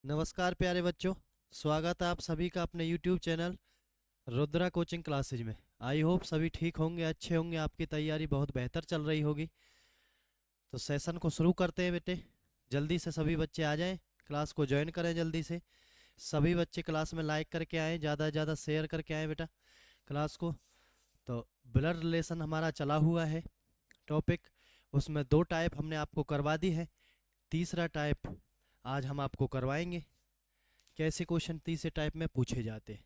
नमस्कार प्यारे बच्चों। स्वागत है आप सभी का अपने YouTube channel Rudra coaching classes में। आई होप सभी ठीक होंगे, अच्छे होंगे, आपकी तैयारी बहुत बेहतर चल रही होगी। तो सेशन को शुरू करते हैं बेटे। जल्दी से सभी बच्चे आ जाएं, क्लास को ज्वाइन करें जल्दी से। सभी बच्चे क्लास में लाइक करके आएँ, ज़्यादा से ज़्यादा शेयर करके आएँ बेटा क्लास को। तो ब्लड रिलेशन हमारा चला हुआ है टॉपिक, उसमें 2 टाइप हमने आपको करवा दी है। तीसरा टाइप आज हम आपको करवाएंगे, कैसे क्वेश्चन तीसरे टाइप में पूछे जाते हैं।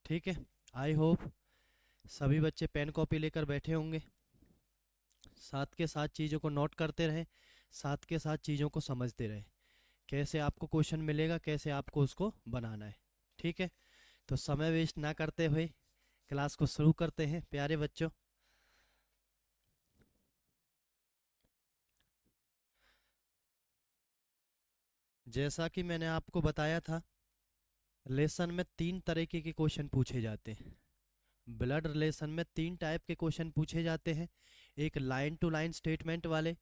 ठीक है, आई होप सभी बच्चे पेन कॉपी लेकर बैठे होंगे, साथ के साथ चीज़ों को नोट करते रहें, साथ के साथ चीज़ों को समझते रहें, कैसे आपको क्वेश्चन मिलेगा, कैसे आपको उसको बनाना है। ठीक है, तो समय वेस्ट ना करते हुए क्लास को शुरू करते हैं प्यारे बच्चों। जैसा कि मैंने आपको बताया था, लेसन में 3 तरीके के क्वेश्चन पूछे जाते हैं। ब्लड रिलेशन में 3 टाइप के क्वेश्चन पूछे जाते हैं। एक लाइन टू लाइन स्टेटमेंट वाले,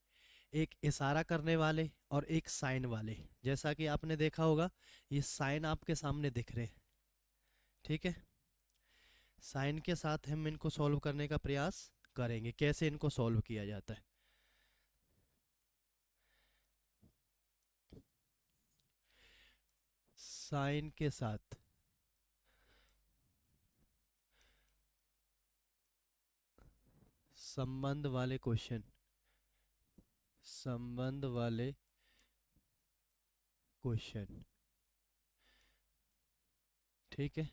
एक इशारा करने वाले और एक साइन वाले। जैसा कि आपने देखा होगा, ये साइन आपके सामने दिख रहे हैं। ठीक है, साइन के साथ हम इनको सॉल्व करने का प्रयास करेंगे, कैसे इनको सॉल्व किया जाता है। साइन के साथ संबंध वाले क्वेश्चन, संबंध वाले क्वेश्चन। ठीक है,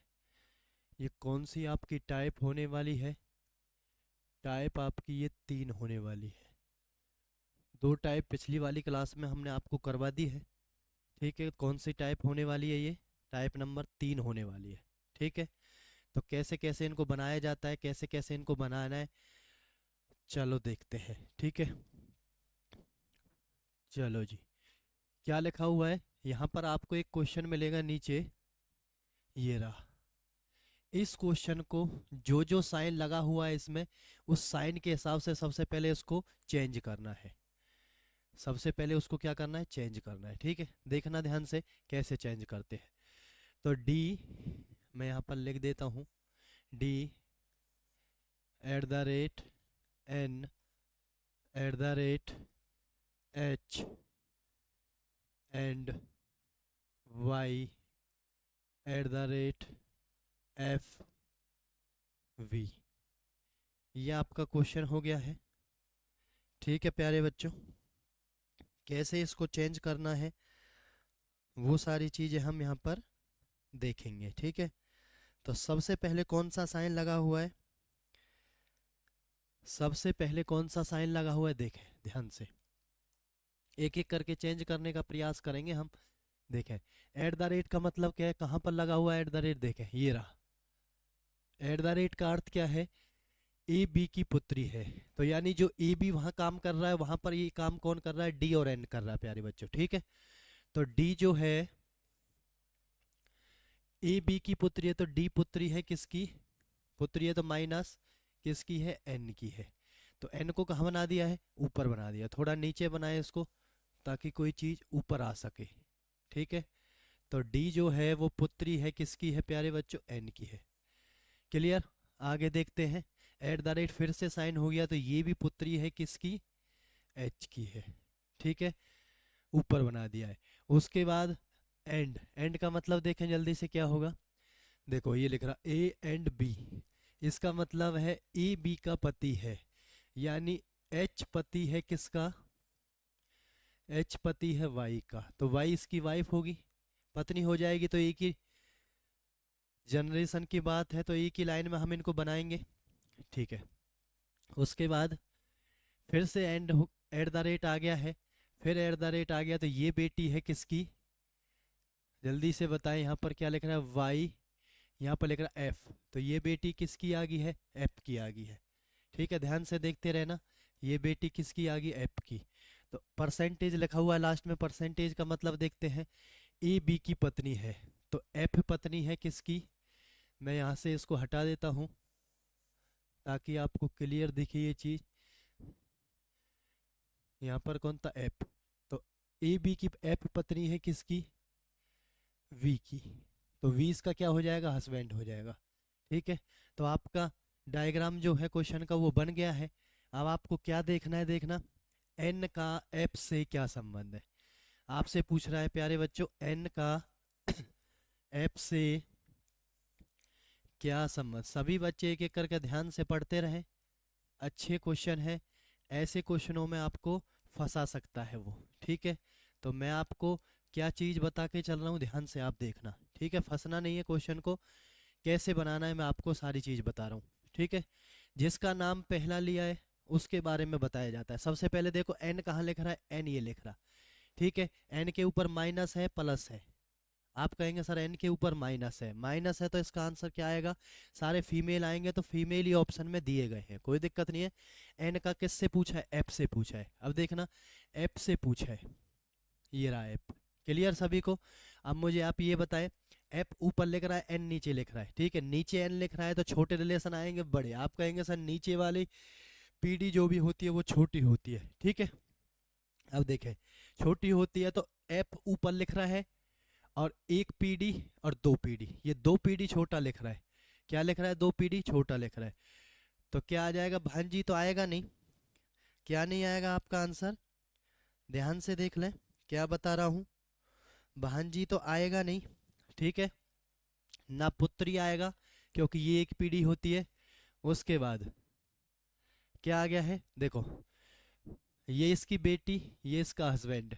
ये कौन सी आपकी टाइप होने वाली है? टाइप आपकी ये 3 होने वाली है। 2 टाइप पिछली वाली क्लास में हमने आपको करवा दी है। ठीक है, कौन सी टाइप होने वाली है? ये टाइप नंबर 3 होने वाली है। ठीक है, तो कैसे कैसे इनको बनाया जाता है, कैसे कैसे इनको बनाना है, चलो देखते हैं। ठीक है, चलो जी। क्या लिखा हुआ है यहाँ पर? आपको एक क्वेश्चन मिलेगा नीचे, ये रहा। इस क्वेश्चन को जो जो साइन लगा हुआ है इसमें, उस साइन के हिसाब से सबसे पहले इसको चेंज करना है। सबसे पहले उसको क्या करना है? चेंज करना है। ठीक है, देखना ध्यान से कैसे चेंज करते हैं। तो डी मैं यहाँ पर लिख देता हूँ, D @n @h and y f v। ये आपका क्वेश्चन हो गया है। ठीक है प्यारे बच्चों, कैसे इसको चेंज करना है वो सारी चीज़ें हम यहाँ पर देखेंगे। ठीक है, तो सबसे पहले कौन सा साइन लगा हुआ है? सबसे पहले कौन सा साइन लगा हुआ है देखें ध्यान से, एक एक करके चेंज करने का प्रयास करेंगे हम। देखें, का मतलब क्या है, कहाँ पर लगा हुआ है @ देखें, ये रहा। का अर्थ क्या है? ए बी की पुत्री है। तो यानी जो ए बी वहाँ काम कर रहा है, वहाँ पर ये काम कौन कर रहा है? डी और एन कर रहा है प्यारे बच्चों। ठीक है, तो डी जो है ए बी की पुत्री है, तो डी पुत्री है किसकी? पुत्री है तो माइनस किसकी है? एन की है। तो एन को कहाँ बना दिया है? ऊपर बना दिया। थोड़ा नीचे बनाए इसको ताकि कोई चीज़ ऊपर आ सके। ठीक है, तो डी जो है वो पुत्री है किसकी है प्यारे बच्चों? एन की है। क्लियर? आगे देखते हैं। फिर से साइन हो गया, तो ये भी पुत्री है किसकी? एच की है। ठीक है, ऊपर बना दिया है। उसके बाद एंड का मतलब देखें जल्दी से क्या होगा। देखो ये लिख रहा ए एंड बी, इसका मतलब है ए बी का पति है, यानी एच पति है किसका? एच पति है वाई का, तो वाई इसकी वाइफ होगी, पत्नी हो जाएगी। तो एक ही जनरेशन की बात है, तो एक ही लाइन में हम इनको बनाएंगे। ठीक है, उसके बाद फिर से आ गया है, फिर आ गया, तो ये बेटी है किसकी? जल्दी से बताएं, यहाँ पर क्या लिख रहा है? वाई, यहाँ पर लिख रहा है एफ, तो ये बेटी किसकी आ गई है? एफ की आ गई है। ठीक है, ध्यान से देखते रहना, ये बेटी किसकी आ गई? एफ की। तो परसेंटेज लिखा हुआ है लास्ट में, परसेंटेज का मतलब देखते हैं। ए बी की पत्नी है, तो एफ पत्नी है किसकी? मैं यहाँ से इसको हटा देता हूँ ताकि आपको क्लियर दिखे ये चीज़। यहाँ पर कौन था? एफ। तो ए बी की एफ पत्नी है किसकी? वी की, तो वी इसका क्या हो जाएगा, हस्बैंड हो जाएगा। ठीक है, तो आपका डायग्राम जो है क्वेश्चन का वो बन गया है। अब आपको क्या देखना है, देखना एन का एफ से क्या संबंध है। आपसे पूछ रहा है प्यारे बच्चों, एन का एफ से क्या संबंध। सभी बच्चे एक एक करके ध्यान से पढ़ते रहें, अच्छे क्वेश्चन है, ऐसे क्वेश्चनों में आपको फंसा सकता है वो। ठीक है, तो मैं आपको क्या चीज़ बता के चल रहा हूँ, ध्यान से आप देखना। ठीक है, फंसना नहीं है, क्वेश्चन को कैसे बनाना है मैं आपको सारी चीज़ बता रहा हूँ। ठीक है, जिसका नाम पहला लिया है उसके बारे में बताया जाता है। सबसे पहले देखो एन कहाँ लिख रहा है, एन ये लिख रहा। ठीक है, एन के ऊपर माइनस है प्लस है। आप कहेंगे सर एन के ऊपर माइनस है तो इसका आंसर क्या आएगा, सारे फीमेल आएंगे तो फीमेल ही ऑप्शन में दिए गए हैं, कोई दिक्कत नहीं है। एन का किससे पूछा है, एफ से पूछा है। अब देखना एफ से पूछा है, ये रहा एफ। क्लियर सभी को। अब मुझे आप ये बताएं, एफ ऊपर लिख रहा है, एन नीचे लिख रहा है। ठीक है, नीचे एन लिख रहा है तो छोटे रिलेशन आएंगे बड़े। आप कहेंगे सर नीचे वाली पीडी जो भी होती है वो छोटी होती है। ठीक है, अब देखें छोटी होती है तो एफ ऊपर लिख रहा है और एक पीडी और दो पीडी, ये दो पीडी छोटा लिख रहा है। क्या लिख रहा है, दो पीडी छोटा लिख रहा है। तो क्या आ जाएगा, भांजी तो आएगा नहीं। क्या नहीं आएगा आपका आंसर, ध्यान से देख लें क्या बता रहा हूँ। भांजी तो आएगा नहीं। ठीक है, ना पुत्री आएगा क्योंकि ये एक पीढ़ी होती है। उसके बाद क्या आ गया है, देखो ये इसकी बेटी, ये इसका हस्बैंड,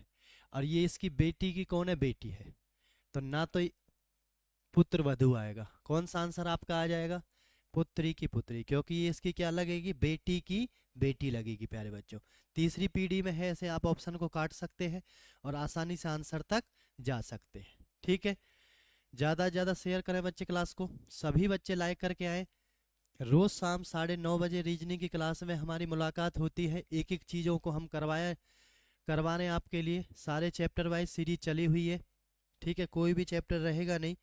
और ये इसकी बेटी की कौन है, बेटी है। तो ना तो पुत्र वधु आएगा, कौन सा आंसर आपका आ जाएगा, पुत्री की पुत्री, क्योंकि ये इसकी क्या लगेगी, बेटी की बेटी लगेगी प्यारे बच्चों। तीसरी पीढ़ी में है, ऐसे आप ऑप्शन को काट सकते हैं और आसानी से आंसर तक जा सकते हैं। ठीक है, ज़्यादा से ज़्यादा शेयर करें बच्चे क्लास को, सभी बच्चे लाइक करके आए। रोज़ शाम 9:30 बजे रीजनिंग की क्लास में हमारी मुलाकात होती है। एक एक चीज़ों को हम करवा रहे हैं आपके लिए, सारे चैप्टर वाइज सीरीज चली हुई है। ठीक है, कोई भी चैप्टर रहेगा नहीं,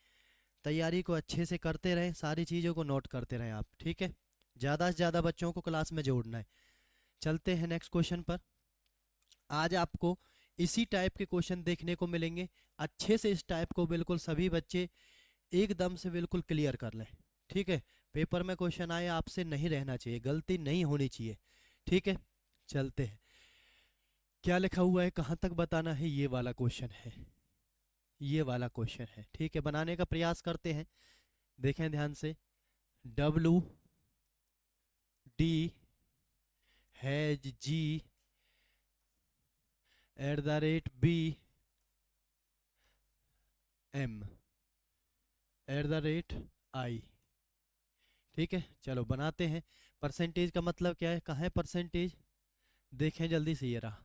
तैयारी को अच्छे से करते रहें, सारी चीज़ों को नोट करते रहें आप। ठीक है, ज़्यादा से ज़्यादा बच्चों को क्लास में जोड़ना है। चलते हैं नेक्स्ट क्वेश्चन पर। आज आपको इसी टाइप के क्वेश्चन देखने को मिलेंगे, अच्छे से इस टाइप को बिल्कुल सभी बच्चे एकदम से बिल्कुल क्लियर कर लें। ठीक है, पेपर में क्वेश्चन आए आपसे नहीं रहना चाहिए, गलती नहीं होनी चाहिए। ठीक है, चलते हैं। क्या लिखा हुआ है, कहाँ तक बताना है, ये वाला क्वेश्चन है, ये वाला क्वेश्चन है। ठीक है, बनाने का प्रयास करते हैं, देखें ध्यान से। W D has G @b m @i। ठीक है, चलो बनाते हैं। परसेंटेज का मतलब क्या है, कहाँ है परसेंटेज, देखें जल्दी से, ये रहा।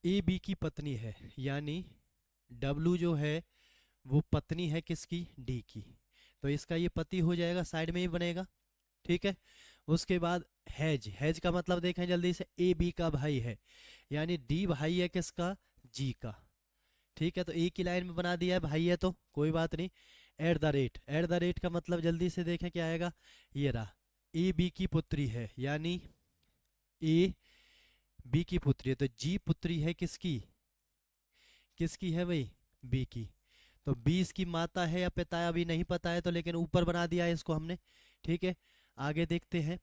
ए बी की पत्नी है, यानी डब्लू जो है वो पत्नी है किसकी, डी की, तो इसका ये पति हो जाएगा, साइड में ही बनेगा। ठीक है, उसके बाद हैज, हैज का मतलब देखें जल्दी से, ए बी का भाई है, यानी डी भाई है किसका, जी का। ठीक है, तो एक ही लाइन में बना दिया है, भाई है तो कोई बात नहीं। @ का मतलब जल्दी से देखें क्या आएगा, ये रहा, ए बी की पुत्री है, यानी ए बी की पुत्री है, तो जी पुत्री है किसकी, किसकी है भाई, बी की। तो बी इसकी माता है या पिता है अभी नहीं पता है, तो लेकिन ऊपर बना दिया है इसको हमने। ठीक है, आगे देखते हैं।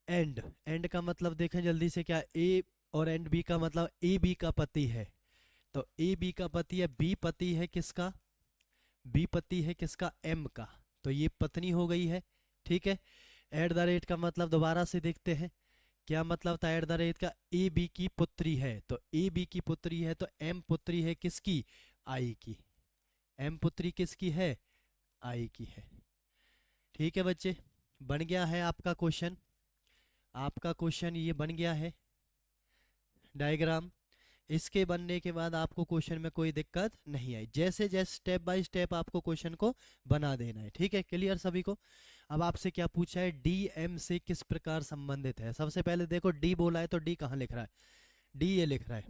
एंड, एंड का मतलब देखें जल्दी से क्या, ए और एंड बी का मतलब ए बी का पति है, तो ए बी का पति है, बी पति है किसका, बी पति है किसका, एम का, तो ये पत्नी हो गई है। ठीक है, @ का मतलब दोबारा से देखते हैं क्या मतलब था, @ का, ए बी की पुत्री है, तो ए बी की पुत्री है तो एम पुत्री है किसकी, आई की। एम पुत्री किसकी है, आई की है। ठीक है बच्चे, बन गया है आपका क्वेश्चन, आपका क्वेश्चन ये बन गया है डायग्राम। इसके बनने के बाद आपको क्वेश्चन में कोई दिक्कत नहीं आई, जैसे जैसे स्टेप बाय स्टेप आपको क्वेश्चन को बना देना है। ठीक है, क्लियर सभी को। अब आपसे क्या पूछा है, डी एम से किस प्रकार संबंधित है। सबसे पहले देखो डी बोला है तो डी कहाँ लिख रहा है, डी ये लिख रहा है,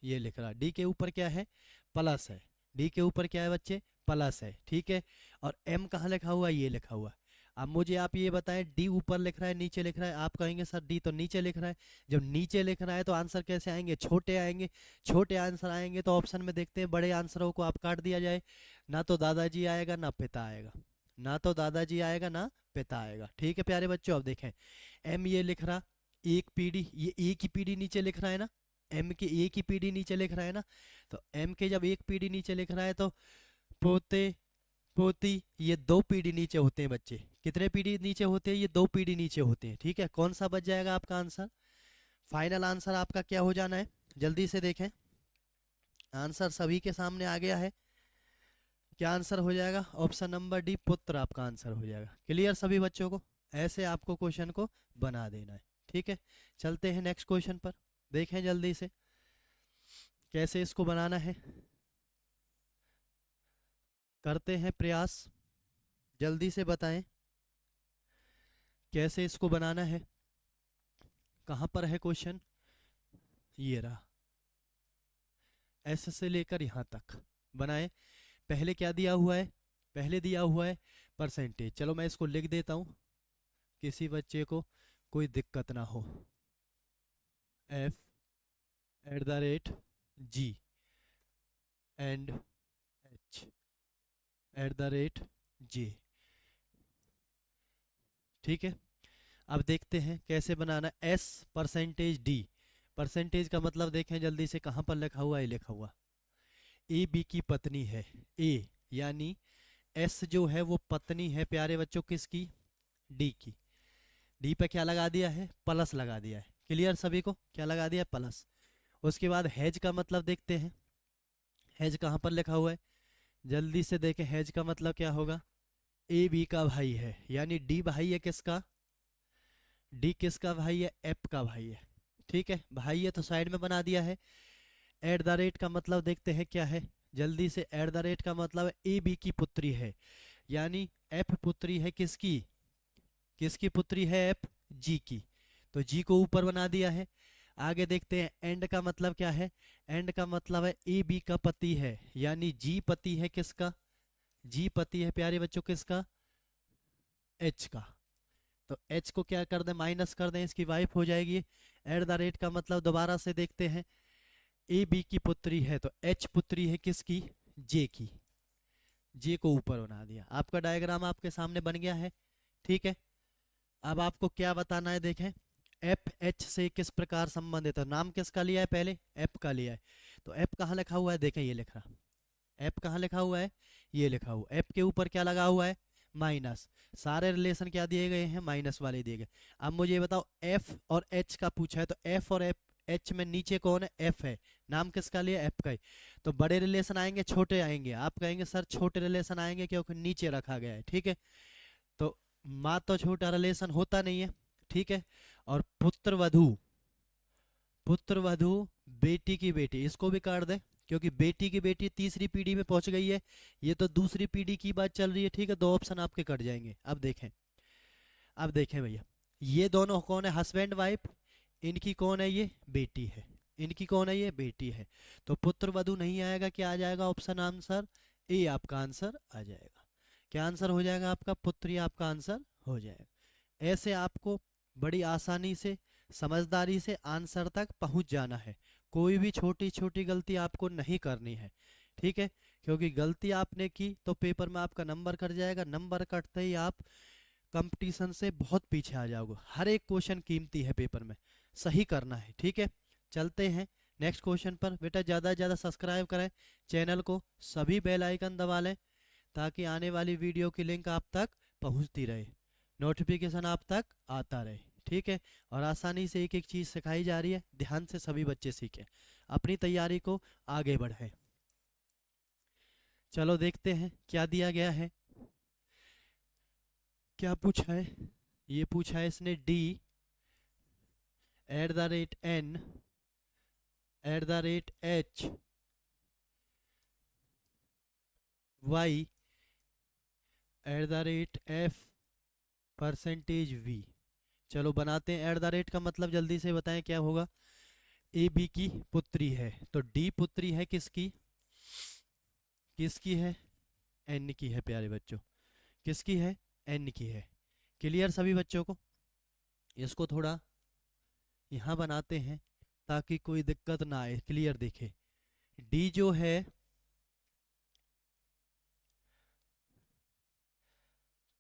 ये लिख रहा है, डी के ऊपर क्या है, प्लस है, डी के ऊपर क्या है बच्चे, प्लस है। ठीक है, और एम कहाँ लिखा हुआ है, ये लिखा हुआ है। अब मुझे आप ये बताएं, डी ऊपर लिख रहा है नीचे लिख रहा है, आप कहेंगे सर डी तो नीचे लिख रहा है। जब नीचे लिख रहा है तो आंसर कैसे आएंगे, छोटे आएंगे। छोटे आंसर आएंगे तो ऑप्शन में देखते हैं बड़े आंसरों को आप काट दिया जाए। ना तो दादाजी आएगा ना पिता आएगा, ना तो दादाजी आएगा ना पिता आएगा। ठीक है प्यारे बच्चों, अब देखें एम ये लिख रहा एक पीढ़ी, ये एक ही पीढ़ी नीचे लिख रहा है ना, एम के एक ही पीढ़ी नीचे लिख रहा है ना। तो एम के जब एक पीढ़ी नीचे लिख रहा है तो पोते पोती ये दो पीढ़ी नीचे होते हैं बच्चे। कितने पीढ़ी नीचे होते हैं, ये दो पीढ़ी नीचे होते हैं। ठीक है, कौन सा बच जाएगा आपका आंसर, फाइनल आंसर आपका क्या हो जाना है, जल्दी से देखें। आंसर सभी के सामने आ गया है, क्या आंसर हो जाएगा, ऑप्शन नंबर डी पुत्र आपका आंसर हो जाएगा। क्लियर सभी बच्चों को, ऐसे आपको क्वेश्चन को बना देना है। ठीक है, चलते हैं नेक्स्ट क्वेश्चन पर, देखें जल्दी से कैसे इसको बनाना है, करते हैं प्रयास, जल्दी से बताएं कैसे इसको बनाना है। कहाँ पर है क्वेश्चन, ये रहा, ऐसे से लेकर यहाँ तक बनाए। पहले क्या दिया हुआ है, पहले दिया हुआ है परसेंटेज। चलो मैं इसको लिख देता हूँ, किसी बच्चे को कोई दिक्कत ना हो। F at the rate G and H at the rate J. ठीक है, अब देखते हैं कैसे बनाना। एस परसेंटेज डी, परसेंटेज का मतलब देखें जल्दी से, कहाँ पर लिखा हुआ है, लिखा हुआ ए बी की पत्नी है। ए यानी एस जो है वो पत्नी है प्यारे बच्चों किसकी, डी की। डी पे क्या लगा दिया है, प्लस लगा दिया है। क्लियर सभी को, क्या लगा दिया है, प्लस। उसके बाद हैज का मतलब देखते हैं, हैज कहाँ पर लिखा हुआ है, जल्दी से देखें हैज का मतलब क्या होगा, ए बी का भाई है, यानी डी भाई है किसका, डी किसका भाई है, एफ का भाई है। ठीक है, भाई है तो साइड में बना दिया है। एट द रेट का मतलब देखते हैं क्या है, जल्दी से। एट द रेट का मतलब ए बी की पुत्री है, यानी एफ पुत्री है किसकी, किसकी पुत्री है, एफ जी की। तो जी को ऊपर बना दिया है। आगे देखते हैं एंड का मतलब क्या है, एंड का मतलब है ए बी का पति है, यानी जी पति है किसका, जी पति है प्यारे बच्चों किसका, एच का। तो एच को क्या कर दें, माइनस कर दें, इसकी वाइफ हो जाएगी। एट द रेट का मतलब दोबारा से देखते हैं, ए बी की पुत्री है तो एच पुत्री है किसकी, जे की। जे को ऊपर बना दिया, आपका डायग्राम आपके सामने बन गया है। ठीक है, अब आपको क्या बताना है, देखें एफ एच से किस प्रकार संबंधित है। नाम किसका लिया है, पहले एफ का लिया है। तो एफ कहाँ लिखा हुआ है, देखें ये लिख रहा, एफ कहाँ लिखा हुआ है, ये लिखा हुआ। एफ के ऊपर क्या लगा हुआ है, माइनस। सारे रिलेशन क्या दिए गए हैं, माइनस वाले दिए गए। अब मुझे ये बताओ, एफ और एच का पूछा है तो एफ और एफ, एच में नीचे कौन है, एफ है। नाम किसका लिया, एफ का ही। तो बड़े रिलेशन आएंगे छोटे आएंगे, आप कहेंगे सर छोटे रिलेशन आएंगे क्योंकि नीचे रखा गया है। ठीक है, तो माँ तो छोटा रिलेशन होता नहीं है। ठीक है, और पुत्र वधु, पुत्र वधु बेटी की बेटी, इसको भी काट दे क्योंकि बेटी की बेटी तीसरी पीढ़ी में पहुंच गई है, ये तो दूसरी पीढ़ी की बात चल रही है। ठीक है, दो ऑप्शन आपके कट जाएंगे। अब देखें, अब देखें भैया, ये दोनों कौन है, हस्बैंड वाइफ, इनकी कौन है, ये बेटी है, इनकी कौन है, ये बेटी है। तो पुत्र वधु नहीं आएगा, क्या आ जाएगा, ऑप्शन आंसर ए आपका आंसर आ जाएगा। क्या आंसर हो जाएगा आपका, पुत्री आपका आंसर हो जाएगा। ऐसे आपको बड़ी आसानी से समझदारी से आंसर तक पहुंच जाना है, कोई भी छोटी छोटी गलती आपको नहीं करनी है। ठीक है, क्योंकि गलती आपने की तो पेपर में आपका नंबर कट जाएगा, नंबर कटते ही आप कंपटीशन से बहुत पीछे आ जाओगे। हर एक क्वेश्चन कीमती है पेपर में, सही करना है। ठीक है, चलते हैं नेक्स्ट क्वेश्चन पर। बेटा ज़्यादा से ज़्यादा सब्सक्राइब करें चैनल को, सभी बेल आइकन दबा लें ताकि आने वाली वीडियो की लिंक आप तक पहुंचती रहे, नोटिफिकेशन आप तक आता रहे। ठीक है, और आसानी से एक एक चीज़ सिखाई जा रही है, ध्यान से सभी बच्चे सीखें, अपनी तैयारी को आगे बढ़ाएं। चलो देखते हैं क्या दिया गया है, क्या पूछा है। ये पूछा है इसने D at the rate N at the rate H Y at the rate F percentage V. चलो बनाते हैं, एट द रेट का मतलब जल्दी से बताएं क्या होगा, ए बी की पुत्री है तो डी पुत्री है किसकी, किसकी है, एन की है प्यारे बच्चों, किसकी है, एन की है। क्लियर सभी बच्चों को? इसको थोड़ा यहाँ बनाते हैं ताकि कोई दिक्कत ना आए, क्लियर दिखे। डी जो है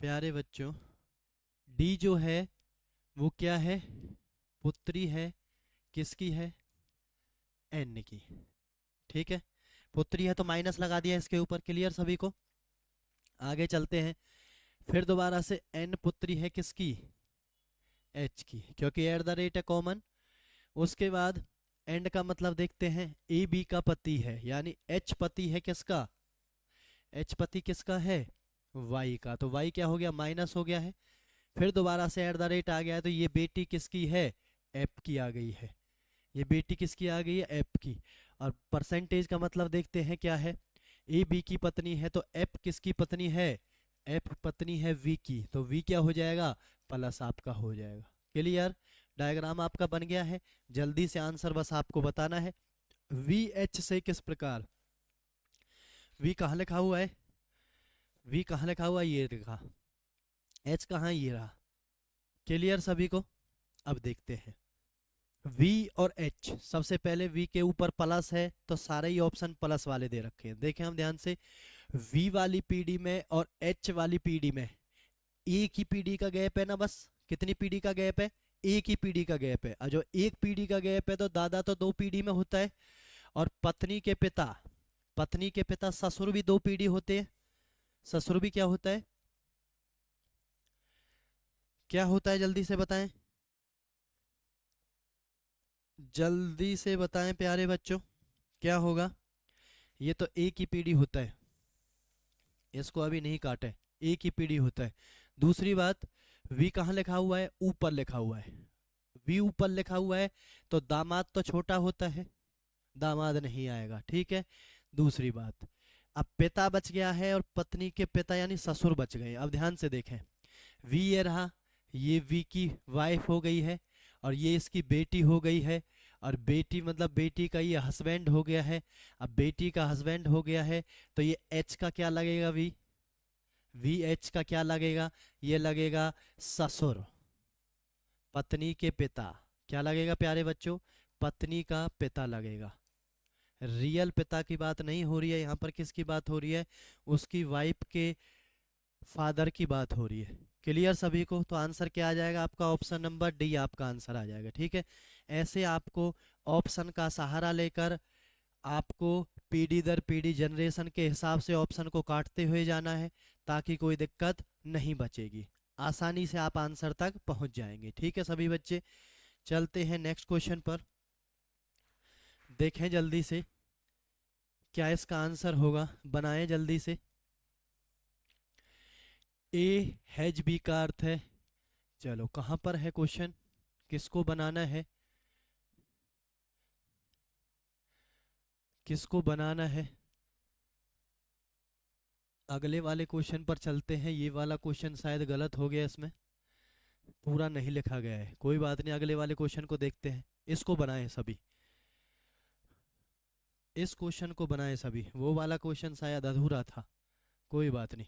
प्यारे बच्चों, डी जो है वो क्या है? पुत्री है, किसकी है? एन की। ठीक है, पुत्री है तो माइनस लगा दिया इसके ऊपर, क्लियर सभी को? आगे चलते हैं, फिर दोबारा से एन पुत्री है किसकी? एच की, क्योंकि एट द रेट है कॉमन। उसके बाद एंड का मतलब देखते हैं, ए बी का पति है, यानी एच पति है किसका? एच पति किसका है? वाई का, तो वाई क्या हो गया? माइनस हो गया है। फिर दोबारा से एट द रेट आ गया है, तो ये बेटी किसकी है? एफ की आ गई है। ये बेटी किसकी आ गई है? एफ की। और परसेंटेज का मतलब देखते हैं क्या है? ए बी की पत्नी है तो एफ किसकी पत्नी है? एफ पत्नी है वी की, तो वी क्या हो जाएगा? प्लस आपका हो जाएगा। क्लियर? डायग्राम आपका बन गया है। जल्दी से आंसर बस आपको बताना है। वी एच से किस प्रकार? वी कहाँ लिखा हुआ है? वी कहाँ लिखा हुआ है? ये लिखा। एच कहाँ? ये रहा। क्लियर सभी को? अब देखते हैं V और H। सबसे पहले V के ऊपर प्लस है तो सारे ही ऑप्शन प्लस वाले दे रखे हैं। देखें हम ध्यान से, V वाली पीडी में और H वाली पीडी में एक ही पीडी का गैप है ना, बस। कितनी पीडी का गैप है? एक ही पीडी का गैप है। और जो एक पीडी का गैप है तो दादा तो दो पीडी में होता है, और पत्नी के पिता ससुर भी दो पीडी होते हैं। ससुर भी क्या होता है? क्या होता है? जल्दी से बताएं, जल्दी से बताएं प्यारे बच्चों, क्या होगा? ये तो एक ही पीढ़ी होता है, इसको अभी नहीं काटे, एक ही पीढ़ी होता है। दूसरी बात, वी कहाँ लिखा हुआ है? ऊपर लिखा हुआ है। वी ऊपर लिखा हुआ है तो दामाद तो छोटा होता है, दामाद नहीं आएगा। ठीक है। दूसरी बात, अब पिता बच गया है और पत्नी के पिता यानी ससुर बच गए। अब ध्यान से देखें, वी ये रहा, ये वी की वाइफ हो गई है, और ये इसकी बेटी हो गई है, और बेटी मतलब बेटी का ये हस्बैंड हो गया है। अब बेटी का हस्बैंड हो गया है तो ये एच का क्या लगेगा? वी वी एच का क्या लगेगा? ये लगेगा ससुर, पत्नी के पिता। क्या लगेगा प्यारे बच्चों? पत्नी का पिता लगेगा। रियल पिता की बात नहीं हो रही है यहाँ पर, किसकी बात हो रही है? उसकी वाइफ के फादर की बात हो रही है। क्लियर सभी को? तो आंसर क्या आ जाएगा आपका? ऑप्शन नंबर डी आपका आंसर आ जाएगा। ठीक है, ऐसे आपको ऑप्शन का सहारा लेकर आपको पीढ़ी दर पीढ़ी जनरेशन के हिसाब से ऑप्शन को काटते हुए जाना है, ताकि कोई दिक्कत नहीं बचेगी, आसानी से आप आंसर तक पहुंच जाएंगे। ठीक है सभी बच्चे, चलते हैं नेक्स्ट क्वेश्चन पर। देखें जल्दी से क्या इसका आंसर होगा, बनाएं जल्दी से। ए हैज बी का अर्थ है, चलो कहाँ पर है क्वेश्चन, किसको बनाना है, किसको बनाना है? अगले वाले क्वेश्चन पर चलते हैं। ये वाला क्वेश्चन शायद गलत हो गया, इसमें पूरा नहीं लिखा गया है। कोई बात नहीं, अगले वाले क्वेश्चन को देखते हैं। इसको बनाएं सभी, इस क्वेश्चन को बनाएं सभी, वो वाला क्वेश्चन शायद अधूरा था। कोई बात नहीं,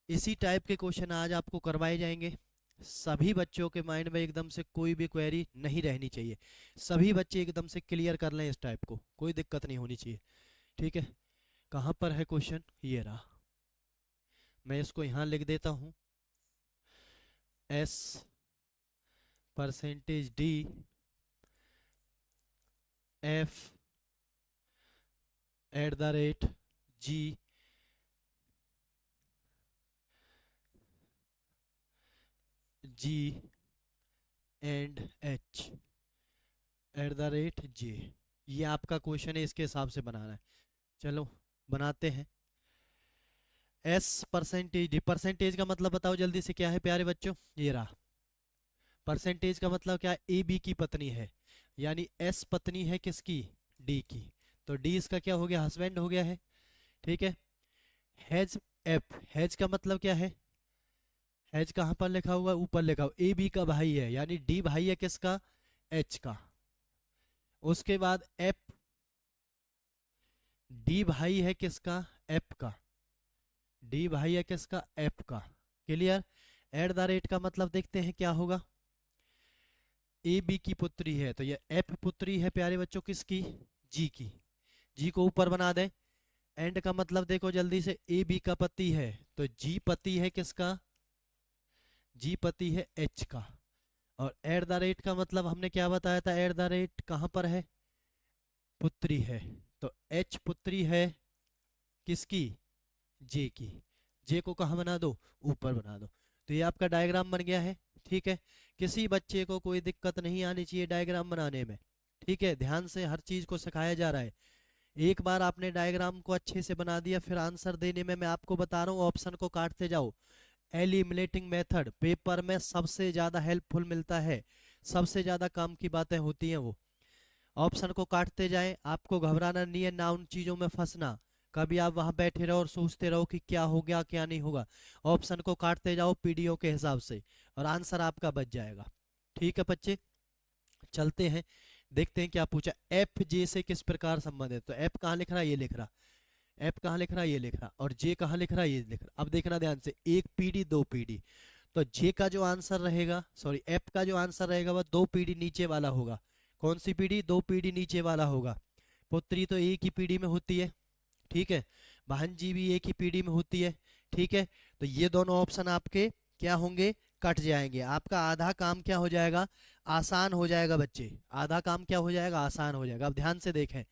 इसी टाइप के क्वेश्चन आज आपको करवाए जाएंगे। सभी बच्चों के माइंड में एकदम से कोई भी क्वेरी नहीं रहनी चाहिए, सभी बच्चे एकदम से क्लियर कर लें इस टाइप को, कोई दिक्कत नहीं होनी चाहिए। ठीक है, कहाँ पर है क्वेश्चन? ये रहा, मैं इसको यहाँ लिख देता हूँ। S percentage D F at the rate G G and H at the rate J. ये आपका क्वेश्चन है, इसके हिसाब से बनाना है। चलो बनाते हैं। एस परसेंटेज डी, परसेंटेज का मतलब बताओ जल्दी से क्या है प्यारे बच्चों? ये रहा, परसेंटेज का मतलब क्या है? ए बी की पत्नी है, यानी एस पत्नी है किसकी? डी की, तो डी इसका क्या हो गया? हस्बैंड हो गया है। ठीक है। हैज एफ, हैज का मतलब क्या है? हैज कहाँ पर लिखा हुआ है? ऊपर लिखा हुआ, ए बी का भाई है, यानी डी भाई है किसका? एच का। उसके बाद एफ, डी भाई है किसका? एफ का। डी भाई है किसका? एफ का। क्लियर? एट द रेट का मतलब देखते हैं क्या होगा, ए बी की पुत्री है तो ये एफ पुत्री है प्यारे बच्चों किसकी, जी की, जी को ऊपर बना दें। एंड का मतलब देखो जल्दी से, ए बी का पति है तो जी पति है किसका, जी पति है एच का। और एट द रेट का मतलब हमने क्या बताया था, एट द रेट कहाँ पर है, पुत्री है, तो एच पुत्री है किसकी, जे की, जे को कहाँ बना दो, ऊपर बना दो। तो ये आपका डायग्राम बन गया है। ठीक है, किसी बच्चे को कोई दिक्कत नहीं आनी चाहिए डायग्राम बनाने में। ठीक है, ध्यान से हर चीज को सिखाया जा रहा है। एक बार आपने डायग्राम को अच्छे से बना दिया, फिर आंसर देने में मैं आपको बता रहा हूँ ऑप्शन को काटते जाओ। एलिमिनेटिंग मेथड पेपर में सबसे ज्यादा हेल्पफुल मिलता है, सबसे ज्यादा काम की बातें होती हैं वो। ऑप्शन को काटते जाएं, आपको घबराना नहीं है, ना उन चीजों में फंसना। कभी आप वहां बैठे रहो और सोचते रहो कि क्या हो गया क्या नहीं होगा। ऑप्शन को काटते जाओ पीडीओ के हिसाब से और आंसर आपका बच जाएगा। ठीक है बच्चे, चलते हैं देखते हैं क्या पूछा। एफ जे से किस प्रकार संबंध है, तो एफ कहाँ लिख रहा है, ये लिख रहा, एफ कहाँ लिख रहा है, ये लिख रहा, और जे कहाँ लिख रहा है, ये लिख रहा। अब देखना ध्यान से, एक पीडी दो पीडी, तो जे का जो आंसर रहेगा, सॉरी एफ का जो आंसर रहेगा वह दो पीढ़ी नीचे वाला होगा। कौन सी पीढ़ी, दो पीढ़ी नीचे वाला होगा। पुत्री तो एक ही पीढ़ी में होती है। ठीक है, भांजी भी एक ही पीढ़ी में होती है। ठीक है, तो ये दोनों ऑप्शन आपके क्या होंगे, कट जाएंगे। आपका आधा काम क्या हो जाएगा, आसान हो जाएगा बच्चे, आधा काम क्या हो जाएगा, आसान हो जाएगा। अब ध्यान से देखें,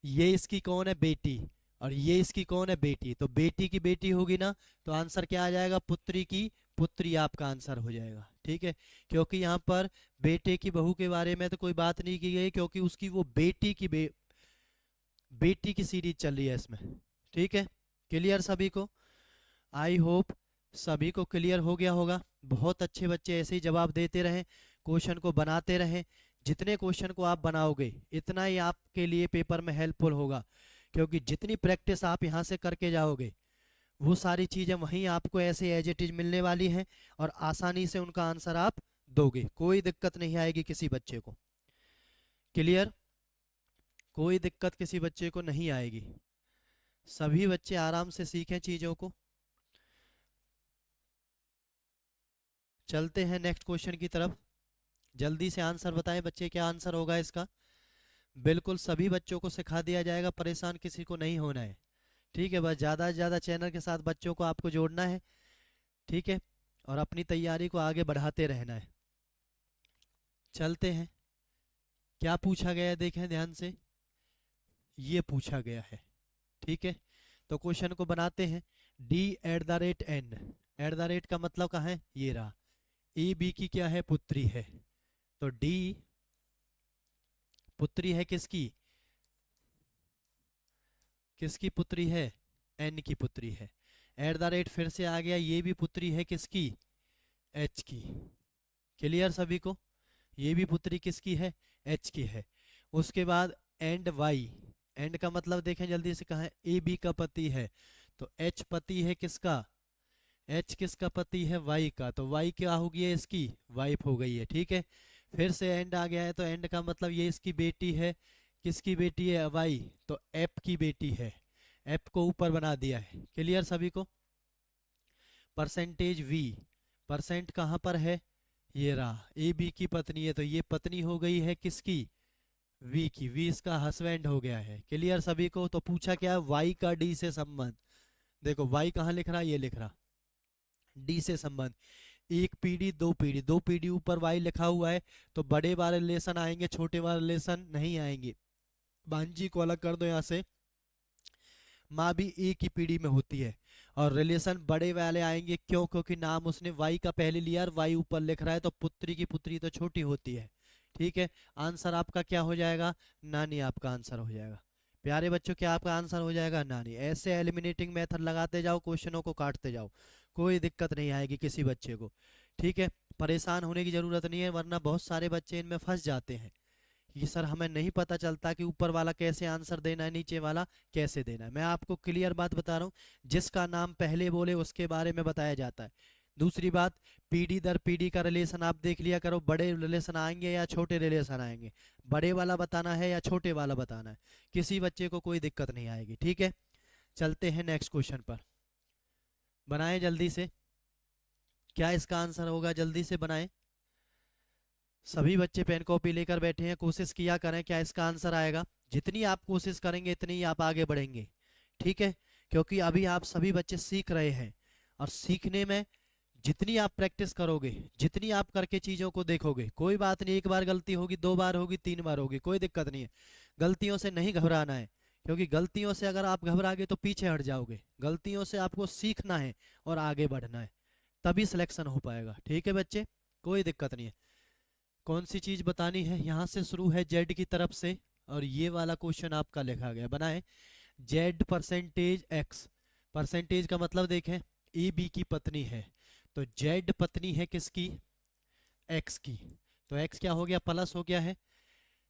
ये इसकी कौन है, बेटी, और ये इसकी कौन है, बेटी, तो बेटी की बेटी होगी ना, तो आंसर क्या आ जाएगा, पुत्री की पुत्री आपका आंसर हो जाएगा। ठीक है, क्योंकि यहाँ पर बेटे की बहू के बारे में तो कोई बात नहीं की गई, क्योंकि उसकी वो बेटी की बेटी की सीरीज चल रही है इसमें। ठीक है, क्लियर सभी को, आई होप सभी को क्लियर हो गया होगा। बहुत अच्छे बच्चे ऐसे ही जवाब देते रहें, क्वेश्चन को बनाते रहें। जितने क्वेश्चन को आप बनाओगे इतना ही आपके लिए पेपर में हेल्पफुल होगा, क्योंकि जितनी प्रैक्टिस आप यहाँ से करके जाओगे वो सारी चीज़ें वहीं आपको ऐसे एज इट इज मिलने वाली हैं, और आसानी से उनका आंसर आप दोगे, कोई दिक्कत नहीं आएगी किसी बच्चे को। क्लियर, कोई दिक्कत किसी बच्चे को नहीं आएगी, सभी बच्चे आराम से सीखें चीज़ों को। चलते हैं नेक्स्ट क्वेश्चन की तरफ, जल्दी से आंसर बताएं बच्चे, क्या आंसर होगा इसका। बिल्कुल सभी बच्चों को सिखा दिया जाएगा, परेशान किसी को नहीं होना है। ठीक है, बस ज़्यादा से ज़्यादा चैनल के साथ बच्चों को आपको जोड़ना है। ठीक है, और अपनी तैयारी को आगे बढ़ाते रहना है। चलते हैं, क्या पूछा गया है देखें ध्यान से, ये पूछा गया है। ठीक है, तो क्वेश्चन को बनाते हैं। D at the rate N, at the rate का मतलब कहाँ है, ये रहा, ए बी की क्या है, पुत्री है, तो डी पुत्री है किसकी, किसकी पुत्री है, एन की पुत्री है। एट द रेट फिर से आ गया, ये भी पुत्री है किसकी, एच की। क्लियर सभी को, ये भी पुत्री किसकी है, एच की है। उसके बाद एंड वाई, एंड का मतलब देखें जल्दी से, कहा है, ए बी का पति है, तो एच पति है किसका, एच किसका पति है, वाई का, तो वाई क्या हो गई है, इसकी वाइफ हो गई है। ठीक है, फिर से एंड आ गया है, तो एंड का मतलब ये इसकी बेटी है, किसकी बेटी है, वाई, तो एप की बेटी है, एप को ऊपर बना दिया है। क्लियर सभी को। परसेंटेज वी, परसेंट कहाँ पर है, ये रहा, ए बी की पत्नी है, तो ये पत्नी हो गई है किसकी, वी की, वी इसका हस्बैंड हो गया है। क्लियर सभी को। तो पूछा क्या है, वाई का डी से संबंध, देखो वाई कहाँ लिख रहा, ये लिख रहा, डी से संबंध, एक पीढ़ी दो पीढ़ी, दो पीढ़ी ऊपर वाई लिखा हुआ है, तो बड़े वाले रिलेशन आएंगे, छोटे वाले रिलेशन नहीं आएंगे। भांजी को अलग कर दो यहाँ से, माँ भी एक ही पीढ़ी में होती है, और रिलेशन बड़े वाले आएंगे, क्यों, क्योंकि नाम उसने वाई का पहले लिया और वाई ऊपर लिख रहा है, तो पुत्री की पुत्री तो छोटी होती है। ठीक है, आंसर आपका क्या हो जाएगा, नानी आपका आंसर हो जाएगा। प्यारे बच्चों, क्या आपका आंसर हो जाएगा, नानी। ऐसे एलिमिनेटिंग मेथड लगाते जाओ, क्वेश्चनों को काटते जाओ, कोई दिक्कत नहीं आएगी किसी बच्चे को। ठीक है, परेशान होने की जरूरत नहीं है, वरना बहुत सारे बच्चे इनमें फंस जाते हैं कि सर हमें नहीं पता चलता कि ऊपर वाला कैसे आंसर देना है, नीचे वाला कैसे देना है। मैं आपको क्लियर बात बता रहा हूँ, जिसका नाम पहले बोले उसके बारे में बताया जाता है। दूसरी बात, पीढ़ी दर पीढ़ी का रिलेशन आप देख लिया करो, बड़े रिलेशन आएंगे या छोटे रिलेशन आएंगे, बड़े वाला बताना है या छोटे वाला बताना है, किसी बच्चे को कोई दिक्कत नहीं आएगी। ठीक है, चलते हैं नेक्स्ट क्वेश्चन पर, बनाएं जल्दी से। क्या इसका आंसर होगा, जल्दी से बनाएं। सभी बच्चे पेन कॉपी लेकर बैठे हैं, कोशिश किया करें क्या इसका आंसर आएगा। जितनी आप कोशिश करेंगे इतनी ही आप आगे बढ़ेंगे, ठीक है। क्योंकि अभी आप सभी बच्चे सीख रहे हैं, और सीखने में जितनी आप प्रैक्टिस करोगे, जितनी आप करके चीज़ों को देखोगे, कोई बात नहीं, एक बार गलती होगी, 2 बार होगी, 3 बार होगी, कोई दिक्कत नहीं है। गलतियों से नहीं घबराना है, क्योंकि गलतियों से अगर आप घबरागे तो पीछे हट जाओगे। गलतियों से आपको सीखना है और आगे बढ़ना है, तभी सिलेक्शन हो पाएगा, ठीक है बच्चे, कोई दिक्कत नहीं है। कौन सी चीज़ बतानी है, यहाँ से शुरू है जेड की तरफ से, और ये वाला क्वेश्चन आपका लिखा गया, बनाए। जेड परसेंटेज एक्स, परसेंटेज का मतलब देखें, ए बी की पत्नी है, तो जेड पत्नी है किसकी, एक्स की, तो एक्स क्या हो गया, प्लस हो गया है।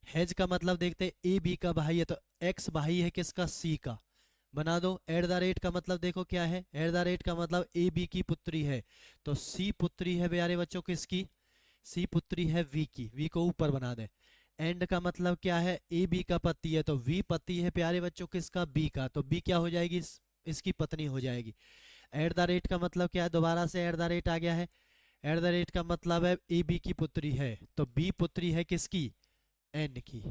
हैज का मतलब देखते हैं, ए बी का भाई है, तो एक्स भाई है किसका, सी का, बना दो। एट द रेट का मतलब देखो क्या है, एट द रेट का मतलब ए बी की पुत्री है, तो सी पुत्री है प्यारे बच्चों किसकी, सी पुत्री है वी की, वी को ऊपर बना दे। एंड का मतलब क्या है, ए बी का पति है, तो वी पति है प्यारे बच्चों किसका, बी का, तो बी क्या हो जाएगी, इसकी पत्नी हो जाएगी। एट द रेट का मतलब क्या है, दोबारा से एट द रेट आ गया है। एट द रेट का मतलब है ए बी की पुत्री है, तो बी पुत्री है किसकी, एन की,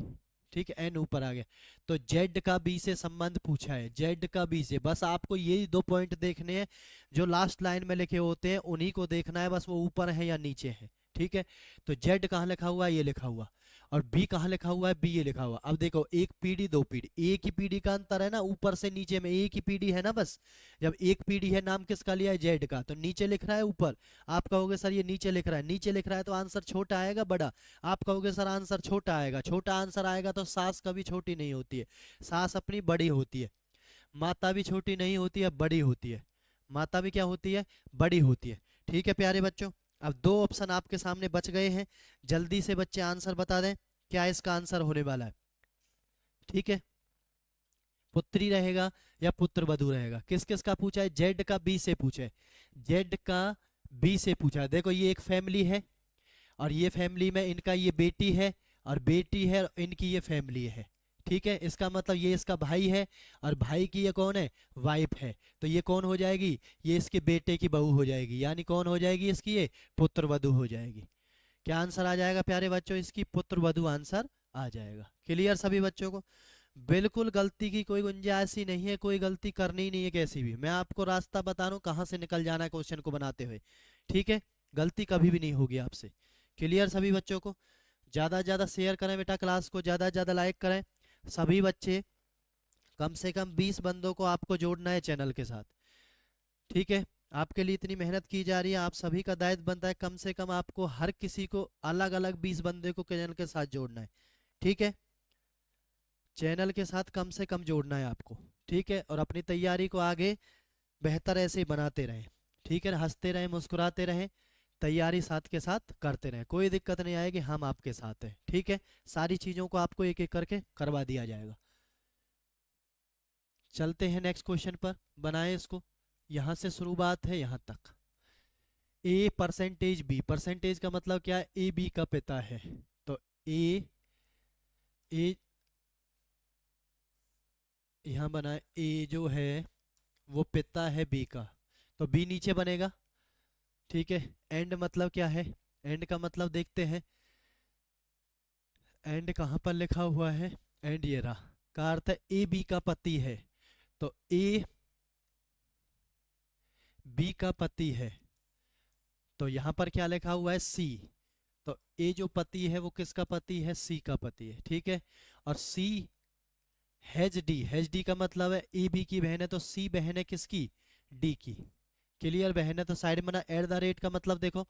ठीक है, एन ऊपर आ गया। तो जेड का बी से संबंध पूछा है, जेड का बी से, बस आपको यही 2 पॉइंट देखने हैं, जो लास्ट लाइन में लिखे होते हैं उन्हीं को देखना है, बस वो ऊपर है या नीचे है, ठीक है। तो जेड कहाँ लिखा हुआ है, ये लिखा हुआ, और बी कहाँ लिखा हुआ है, बी ये लिखा हुआ। अब देखो, एक पीढ़ी 2 पीढ़ी, एक ही पीढ़ी का अंतर है ना, ऊपर से नीचे में एक ही पीढ़ी है ना, बस। जब एक पीढ़ी है, नाम किसका लिया है, जेड का, तो नीचे लिख रहा है ऊपर। आप कहोगे सर ये नीचे लिख रहा है, नीचे लिख रहा है तो आंसर छोटा आएगा बड़ा, आप कहोगे सर आंसर छोटा आएगा, छोटा आंसर आएगा, तो सास कभी छोटी नहीं होती है, सास अपनी बड़ी होती है। माता भी छोटी नहीं होती है, बड़ी होती है, माता भी क्या होती है, बड़ी होती है, ठीक है प्यारे बच्चों। अब 2 ऑप्शन आपके सामने बच गए हैं, जल्दी से बच्चे आंसर बता दें क्या इसका आंसर होने वाला है, ठीक है। पुत्री रहेगा या पुत्र वधु रहेगा, किस किस का पूछा है, जेड का बी से पूछा है, जेड का बी से पूछा है। देखो ये एक फैमिली है, और ये फैमिली में इनका ये बेटी है, और बेटी है, और इनकी ये फैमिली है, ठीक है। इसका मतलब ये इसका भाई है, और भाई की ये कौन है, वाइफ है, तो ये कौन हो जाएगी, ये इसके बेटे की बहू हो जाएगी, यानी कौन हो जाएगी इसकी, ये पुत्र वधु हो जाएगी। क्या आंसर आ जाएगा प्यारे बच्चों, इसकी पुत्र वधु आंसर आ जाएगा। क्लियर सभी बच्चों को, बिल्कुल गलती की कोई गुंजाइश ही नहीं है, कोई गलती करनी ही नहीं है कैसी भी, मैं आपको रास्ता बता रहा हूँ कहाँ से निकल जाना है क्वेश्चन को बनाते हुए, ठीक है। गलती कभी भी नहीं होगी आपसे। क्लियर सभी बच्चों को, ज़्यादा से ज़्यादा शेयर करें बेटा क्लास को, ज़्यादा से ज़्यादा लाइक करें सभी बच्चे, कम से कम 20 बंदों को आपको जोड़ना है चैनल के साथ, ठीक है। आपके लिए इतनी मेहनत की जा रही है, आप सभी का दायित्व बनता है कम से कम आपको हर किसी को अलग अलग 20 बंदे को चैनल के साथ जोड़ना है, ठीक है। चैनल के साथ कम से कम जोड़ना है आपको, ठीक है। और अपनी तैयारी को आगे बेहतर ऐसे ही बनाते रहें, ठीक है, हंसते रहें, मुस्कुराते रहें, तैयारी साथ के साथ करते रहें, कोई दिक्कत नहीं आएगी, हम आपके साथ हैं, ठीक है। सारी चीज़ों को आपको एक एक करके करवा दिया जाएगा। चलते हैं नेक्स्ट क्वेश्चन पर, बनाएं इसको, यहाँ से शुरुआत है यहाँ तक। ए परसेंटेज बी, परसेंटेज का मतलब क्या है, ए बी का पिता है, तो ए, ए यहाँ बनाए, ए जो है वो पिता है बी का, तो बी नीचे बनेगा, ठीक है। एंड मतलब क्या है, एंड का मतलब देखते हैं, एंड कहाँ पर लिखा हुआ है, एंड ये रहा, का अर्थ है ए बी का पति है, तो ए बी का पति है, तो यहाँ पर क्या लिखा हुआ है, सी, तो ए जो पति है वो किसका पति है, सी का पति है, ठीक है। और सी हैज डी, हैज डी का मतलब है ए बी की बहन है, तो सी बहन है किसकी, डी की। क्लियर, बहन है तो साइड में ना, एट द रेट का मतलब देखो,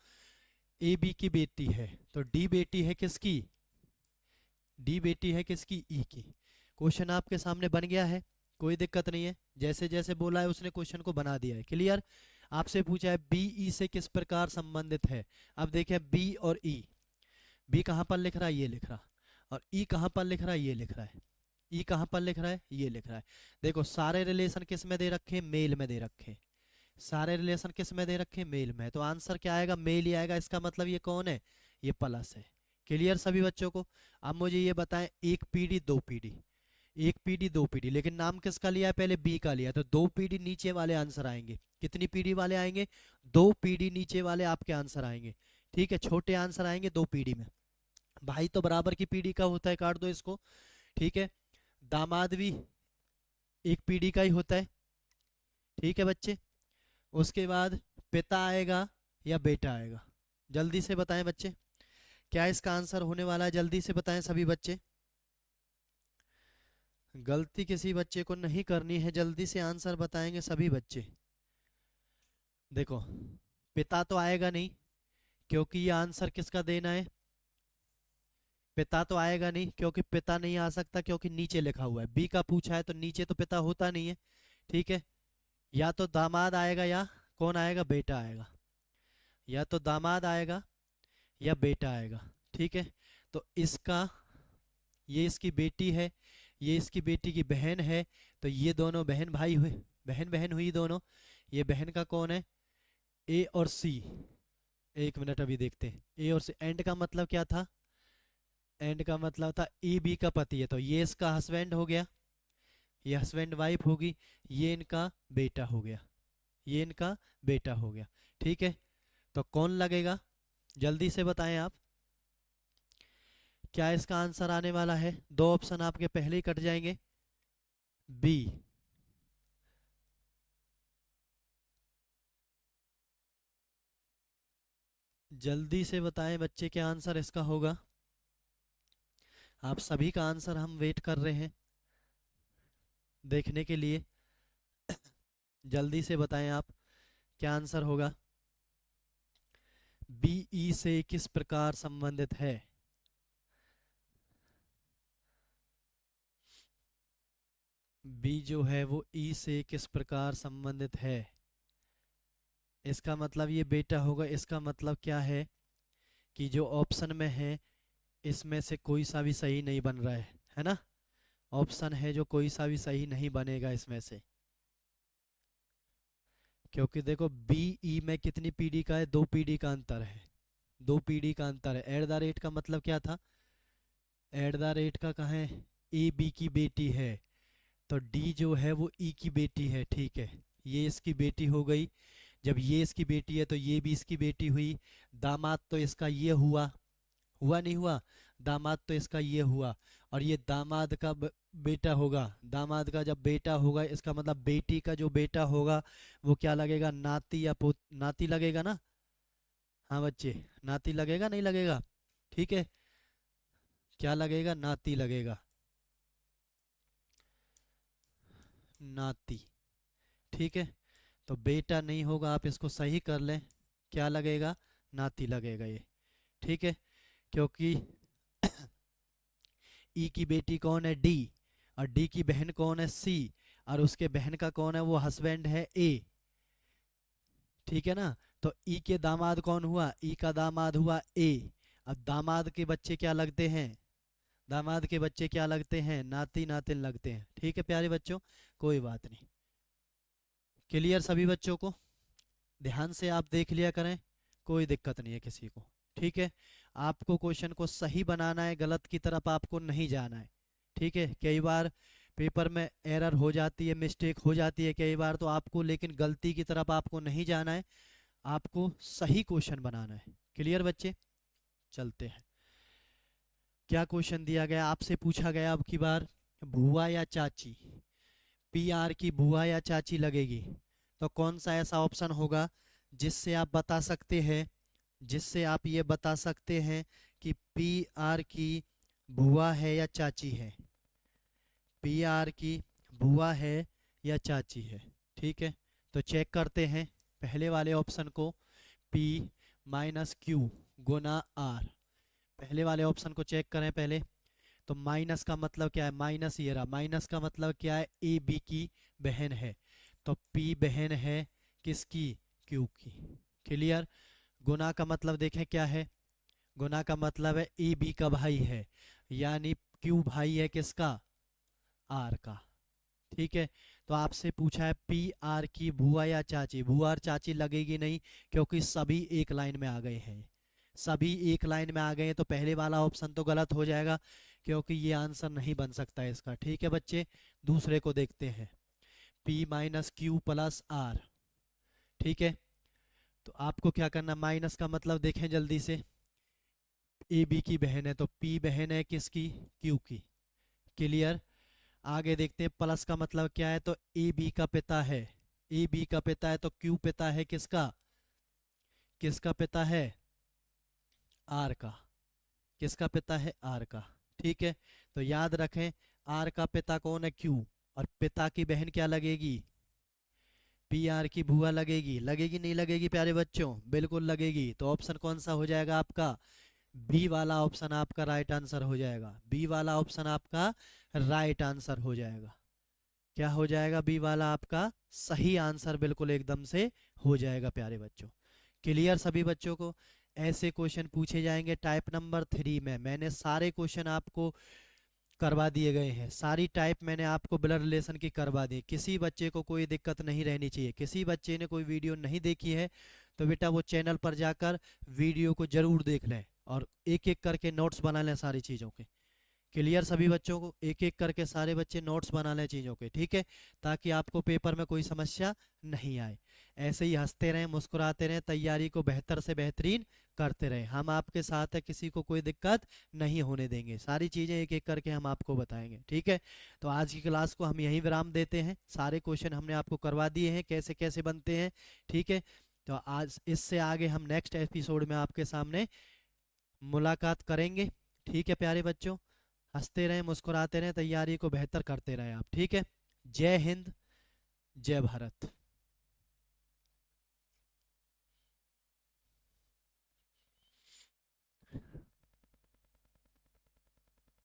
ए बी की बेटी है, तो डी बेटी है किसकी, डी बेटी है किसकी, ई की। क्वेश्चन आपके सामने बन गया है, कोई दिक्कत नहीं है, जैसे जैसे बोला है उसने क्वेश्चन को बना दिया है। क्लियर, आपसे पूछा है बी ई से किस प्रकार संबंधित है। अब देखें बी और ई, बी कहाँ पर लिख रहा है, ये लिख रहा, और ई कहाँ पर लिख रहा है, ये लिख रहा है, ई कहाँ पर लिख रहा है, ये लिख रहा है। देखो सारे रिलेशन किस में दे रखे, मेल में दे रखे, सारे रिलेशन किस में दे रखे, मेल में, तो आंसर क्या आएगा, मेल ही आएगा। इसका मतलब ये कौन है, ये प्लस है। क्लियर सभी बच्चों को। अब मुझे ये बताएं, एक पीढ़ी 2 पीढ़ी, एक पीडी दो पीडी, लेकिन नाम किसका लिया है, पहले बी का लिया, तो दो पीडी नीचे वाले आंसर आएंगे। कितनी पीडी वाले आएंगे, दो पीडी नीचे वाले आपके आंसर आएंगे। ठीक है, छोटे आंसर आएंगे दो पीडी में। भाई तो बराबर की पीडी का होता है, काट दो इसको। ठीक है, दामाद भी एक पीडी का ही होता है। ठीक है बच्चे, उसके बाद पिता आएगा या बेटा आएगा, जल्दी से बताएं बच्चे, क्या इसका आंसर होने वाला है, जल्दी से बताएं सभी बच्चे। गलती किसी बच्चे को नहीं करनी है, जल्दी से आंसर बताएंगे सभी बच्चे। देखो, पिता तो आएगा नहीं, क्योंकि ये आंसर किसका देना है, पिता तो आएगा नहीं, क्योंकि पिता नहीं आ सकता, क्योंकि नीचे लिखा हुआ है, बी का पूछा है तो नीचे तो पिता होता नहीं है। ठीक है, या तो दामाद आएगा या कौन आएगा, बेटा आएगा, या तो दामाद आएगा या बेटा आएगा। ठीक है, तो इसका, ये इसकी बेटी है, ये इसकी बेटी की बहन है, तो ये दोनों बहन भाई हुए, बहन बहन हुई दोनों। ये बहन का कौन है, ए और सी। एक मिनट अभी देखते हैं, ए और सी, एंड का मतलब क्या था, एंड का मतलब था ए बी का पति है, तो ये इसका हस्बैंड हो गया, ये हस्बैंड वाइफ होगी, ये इनका बेटा हो गया, ये इनका बेटा हो गया। ठीक है, तो कौन लगेगा, जल्दी से बताएं आप, क्या इसका आंसर आने वाला है, दो ऑप्शन आपके पहले ही कट जाएंगे, बी। जल्दी से बताएं बच्चे, क्या आंसर इसका होगा, आप सभी का आंसर हम वेट कर रहे हैं देखने के लिए। जल्दी से बताएं आप, क्या आंसर होगा, बी ई से किस प्रकार संबंधित है, बी जो है वो ई से किस प्रकार संबंधित है, इसका मतलब ये बेटा होगा, इसका मतलब क्या है कि जो ऑप्शन में है इसमें से कोई सा भी सही नहीं बन रहा है ना, ऑप्शन है जो कोई सा भी सही नहीं बनेगा इसमें से, क्योंकि देखो बी ई में कितनी पीढ़ी का है, दो पीढ़ी का अंतर है, दो पीढ़ी का अंतर है। एट द रेट का मतलब क्या था, एट द रेट का कहाँ है, ए बी की बेटी है, तो डी जो है वो ई की बेटी है। ठीक है, ये इसकी बेटी हो गई, जब ये इसकी बेटी है तो ये भी इसकी बेटी हुई, दामाद तो इसका ये हुआ, हुआ नहीं हुआ, दामाद तो इसका ये हुआ, और ये दामाद का बेटा होगा, दामाद का जब बेटा होगा इसका मतलब बेटी का जो बेटा होगा वो क्या लगेगा, नाती या पोत, नाती लगेगा ना, हाँ बच्चे, नाती लगेगा नहीं लगेगा, ठीक है, क्या लगेगा, नाती लगेगा, नाती। ठीक है, तो बेटा नहीं होगा, आप इसको सही कर लें, क्या लगेगा, नाती लगेगा ये। ठीक है, क्योंकि ई की बेटी कौन है, डी, और डी की बहन कौन है, सी, और उसके बहन का कौन है, वो हस्बैंड है, ए। ठीक है ना, तो ई के दामाद कौन हुआ, ई का दामाद हुआ ए। अब दामाद के बच्चे क्या लगते हैं, दामाद के बच्चे क्या लगते हैं, नाती नातिन लगते हैं। ठीक है प्यारे बच्चों, कोई बात नहीं, क्लियर सभी बच्चों को, ध्यान से आप देख लिया करें, कोई दिक्कत नहीं है किसी को। ठीक है, आपको क्वेश्चन को सही बनाना है, गलत की तरफ आपको नहीं जाना है। ठीक है, कई बार पेपर में एरर हो जाती है, मिस्टेक हो जाती है कई बार, तो आपको लेकिन गलती की तरफ आपको नहीं जाना है, आपको सही क्वेश्चन बनाना है। क्लियर बच्चे, चलते हैं, क्या क्वेश्चन दिया गया, आपसे पूछा गया अब की बार, बुआ या चाची, पी आर की बुआ या चाची लगेगी, तो कौन सा ऐसा ऑप्शन होगा जिससे आप बता सकते हैं, जिससे आप ये बता सकते हैं कि पी आर की बुआ है या चाची है, पी आर की बुआ है या चाची है। ठीक है, तो चेक करते हैं पहले वाले ऑप्शन को, P माइनस क्यू गुना आर, पहले वाले ऑप्शन को चेक करें पहले, तो माइनस का मतलब क्या है, माइनस ये रहा, माइनस का मतलब क्या है, ए बी की बहन है, तो P बहन है किसकी, Q की। क्लियर, गुना का मतलब देखें क्या है, गुना का मतलब है ए बी का भाई है, यानी Q भाई है किसका, आर का। ठीक है, तो आपसे पूछा है पी आर की बुआ या चाची, बुआ और चाची लगेगी नहीं, क्योंकि सभी एक लाइन में आ गए हैं, सभी एक लाइन में आ गए हैं, तो पहले वाला ऑप्शन तो गलत हो जाएगा, क्योंकि ये आंसर नहीं बन सकता है इसका। ठीक है बच्चे, दूसरे को देखते हैं, P minus Q plus R. ठीक है, तो आपको क्या करना, माइनस का मतलब देखें जल्दी से, ए बी की बहन है तो P बहन है किसकी, Q की। क्लियर। आगे देखते हैं, प्लस का मतलब क्या है, तो ए बी का पिता है, ए बी का पिता है तो Q पिता है किसका, किसका पिता है, आर का। किसका पिता है, आर का। ठीक है, तो याद रखें आर का पिता कौन है, क्यू, और पिता की बहन क्या लगेगी, पी आर की बुआ लगेगी। लगेगी नहीं लगेगी प्यारे बच्चों, बिल्कुल लगेगी। तो ऑप्शन कौन सा हो जाएगा आपका, बी वाला ऑप्शन आपका राइट आंसर हो जाएगा। बी वाला ऑप्शन आपका राइट आंसर हो जाएगा। क्या हो जाएगा, बी वाला आपका सही आंसर बिल्कुल एकदम से हो जाएगा प्यारे बच्चों। क्लियर सभी बच्चों को। ऐसे क्वेश्चन पूछे जाएंगे टाइप नंबर 3 में। मैंने सारे क्वेश्चन आपको करवा दिए गए हैं, सारी टाइप मैंने आपको ब्लड रिलेशन की करवा दी। किसी बच्चे को कोई दिक्कत नहीं रहनी चाहिए। किसी बच्चे ने कोई वीडियो नहीं देखी है तो बेटा वो चैनल पर जाकर वीडियो को जरूर देख लें और एक एक करके नोट्स बना लें सारी चीज़ों के। क्लियर सभी बच्चों को, एक एक करके सारे बच्चे नोट्स बना लें चीज़ों के। ठीक है, ताकि आपको पेपर में कोई समस्या नहीं आए। ऐसे ही हंसते रहें, मुस्कुराते रहें, तैयारी को बेहतर से बेहतरीन करते रहें। हम आपके साथ है, किसी को कोई दिक्कत नहीं होने देंगे। सारी चीज़ें एक एक करके हम आपको बताएंगे। ठीक है, तो आज की क्लास को हम यहीं विराम देते हैं। सारे क्वेश्चन हमने आपको करवा दिए हैं कैसे कैसे बनते हैं। ठीक है, तो आज इससे आगे हम नेक्स्ट एपिसोड में आपके सामने मुलाकात करेंगे। ठीक है प्यारे बच्चों, हंसते रहें, मुस्कुराते रहें, तैयारी को बेहतर करते रहें आप। ठीक है, जय हिंद, जय भारत।